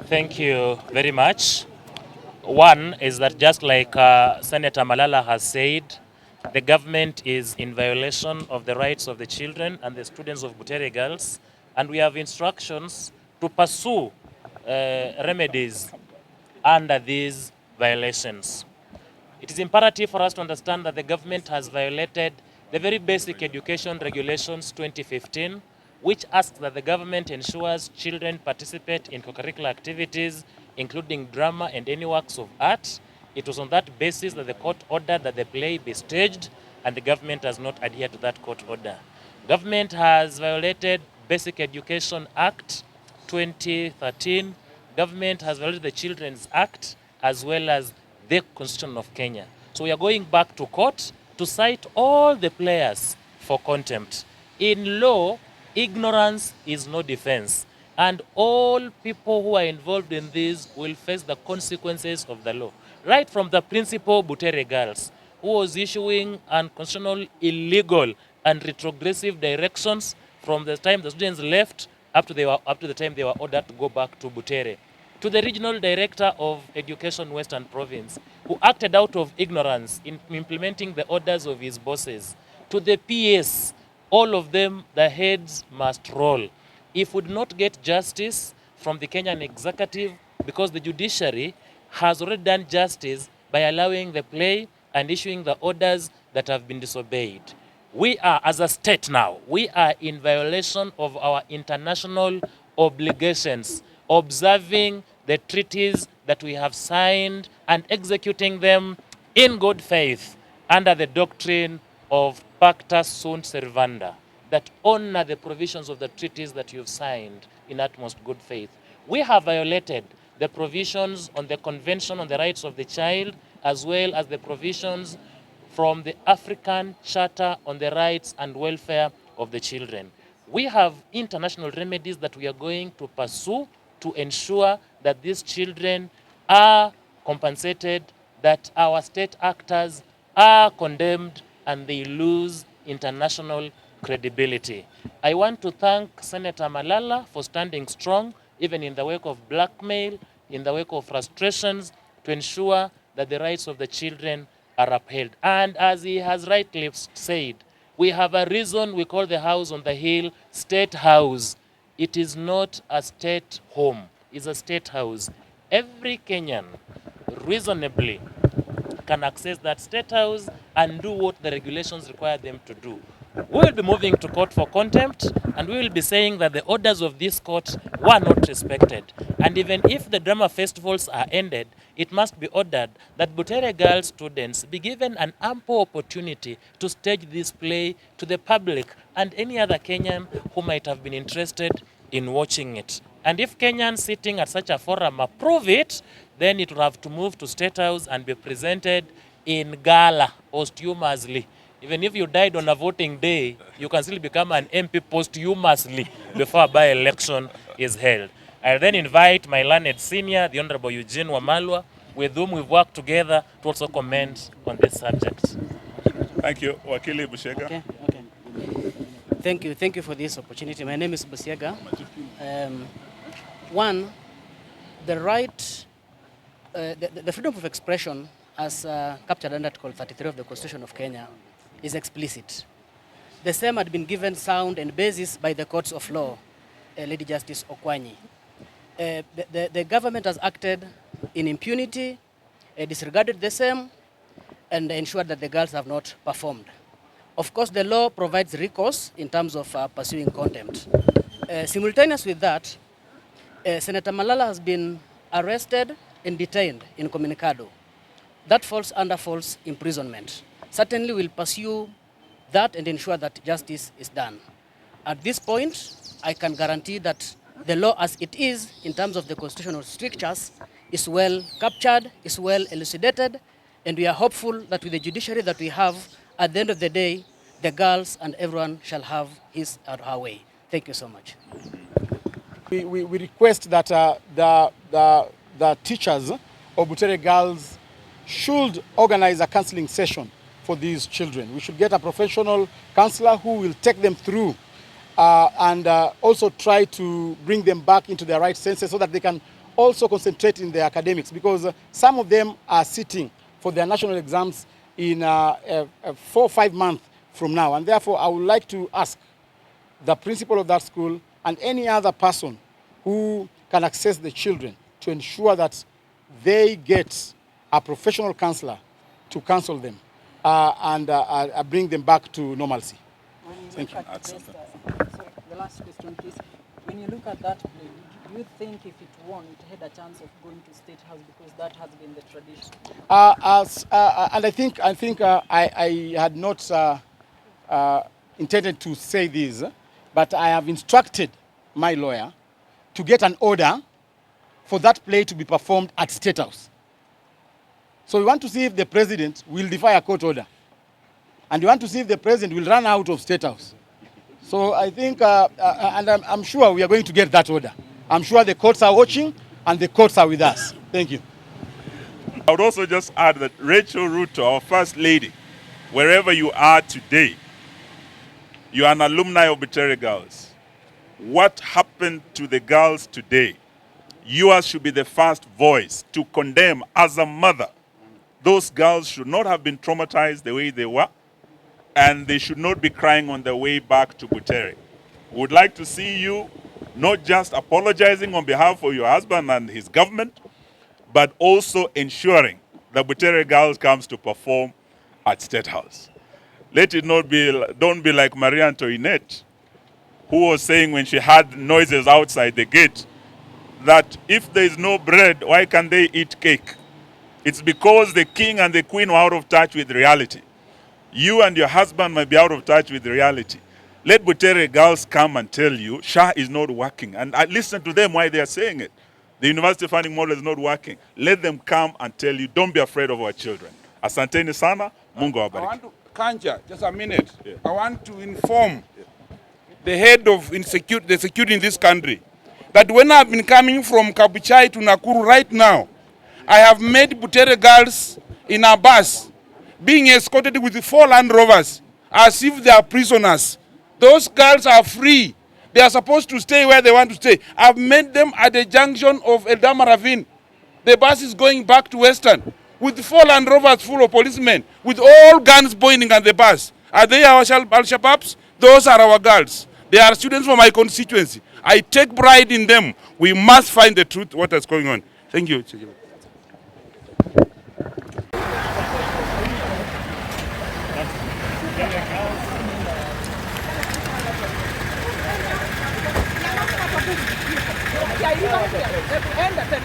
Thank you very much. One is that just like Senator Malala has said, the government is in violation of the rights of the children and the students of Butere girls, and we have instructions to pursue remedies under these violations. It is imperative for us to understand that the government has violated the very basic education regulations 2015, which asks that the government ensures children participate in co-curricular activities, including drama and any works of art. It was on that basis that the court ordered that the play be staged, and the government has not adhered to that court order. Government has violated Basic Education Act 2013. Government has violated the Children's Act as well as the Constitution of Kenya. So we are going back to court to cite all the players for contempt. In law, ignorance is no defense, and all people who are involved in this will face the consequences of the law. Right from the principal Butere girls, who was issuing unconstitutional, illegal, and retrogressive directions from the time the students left up to the time they were ordered to go back to Butere, to the regional director of Education Western Province, who acted out of ignorance in implementing the orders of his bosses, to the PS, all of them, the heads must roll. If we do not get justice from the Kenyan executive, because the judiciary has already done justice by allowing the play and issuing the orders that have been disobeyed. We are, as a state now, we are in violation of our international obligations, observing the treaties that we have signed and executing them in good faith under the doctrine of Pacta Sunt Servanda, that honor the provisions of the treaties that you've signed in utmost good faith. We have violated the provisions on the Convention on the Rights of the Child, as well as the provisions from the African Charter on the Rights and Welfare of the Children. We have international remedies that we are going to pursue to ensure that these children are compensated, that our state actors are condemned, and they lose international credibility. I want to thank Senator Malala for standing strong, even in the wake of blackmail, in the wake of frustrations, to ensure that the rights of the children are upheld. And as he has rightly said, we have a reason we call the house on the hill State House. It is not a state home, it's a state house. Every Kenyan reasonably can access that state house and do what the regulations require them to do. We will be moving to court for contempt, and we will be saying that the orders of this court were not respected. And even if the drama festivals are ended, it must be ordered that Butere girls students be given an ample opportunity to stage this play to the public and any other Kenyan who might have been interested in watching it. And if Kenyans sitting at such a forum approve it, then it will have to move to State House and be presented in gala posthumously. Even if you died on a voting day, you can still become an MP posthumously before a by-election is held. I then invite my learned senior, the Honorable Eugene Wamalwa, with whom we've worked together to also comment on this subject. Thank you. Wakili Bushega. Okay. Thank you for this opportunity. My name is Busiega. One, the right, the freedom of expression as captured under Article 33 of the Constitution of Kenya is explicit. The same had been given sound and basis by the courts of law, Lady Justice Okwanyi. The government has acted in impunity, disregarded the same, and ensured that the girls have not performed. Of course, the law provides recourse in terms of pursuing contempt. Simultaneous with that, Senator Malala has been arrested and detained in Communicado. That falls under false imprisonment. Certainly we'll pursue that and ensure that justice is done. At this point, I can guarantee that the law as it is, in terms of the constitutional strictures, is well captured, is well elucidated, and we are hopeful that with the judiciary that we have, at the end of the day, the girls and everyone shall have his or her way. Thank you so much. We request that the teachers of Butere girls should organize a counseling session for these children. We should get a professional counselor who will take them through and also try to bring them back into their right senses so that they can also concentrate in their academics, because some of them are sitting for their national exams in 4 or 5 months from now. And therefore, I would like to ask the principal of that school and any other person who can access the children to ensure that they get a professional counselor to counsel them and bring them back to normalcy. Thank you. So the last question, please. When you look at that play, do you think if it won, it had a chance of going to State House, because that has been the tradition? And I think I had not intended to say this, but I have instructed my lawyer to get an order for that play to be performed at State House. So we want to see if the president will defy a court order. And we want to see if the president will run out of State House. So I think, and I'm sure we are going to get that order. I'm sure the courts are watching and the courts are with us. Thank you. I would also just add that Rachel Ruto, our First Lady, wherever you are today, you are an alumni of Butere Girls. What happened to the girls today? Yours should be the first voice to condemn as a mother. Those girls should not have been traumatized the way they were, and they should not be crying on their way back to Butere. We would like to see you not just apologizing on behalf of your husband and his government, but also ensuring that Butere Girls comes to perform at State House. Let it not be, don't be like Marie Antoinette, who was saying when she heard noises outside the gate, that if there is no bread, why can't they eat cake? It's because the king and the queen were out of touch with reality. You and your husband might be out of touch with reality. Let Butere Girls come and tell you, SHA is not working. And I listen to them why they are saying it. The university funding model is not working. Let them come and tell you, don't be afraid of our children. Asanteni sana, Mungu awabariki. I want to, Kanja, just a minute. Yeah. I want to inform the head of the security in this country that when I've been coming from Kabuchai to Nakuru right now, I have met Butere Girls in a bus being escorted with 4 Land Rovers as if they are prisoners. Those girls are free. They are supposed to stay where they want to stay. I've met them at the junction of Eldama Ravine. The bus is going back to Western with 4 Land Rovers full of policemen with all guns pointing at the bus. Are they our Al-Shabaabs? Those are our girls. They are students from my constituency. I take pride in them. We must find the truth, what is going on. Thank you. Yeah,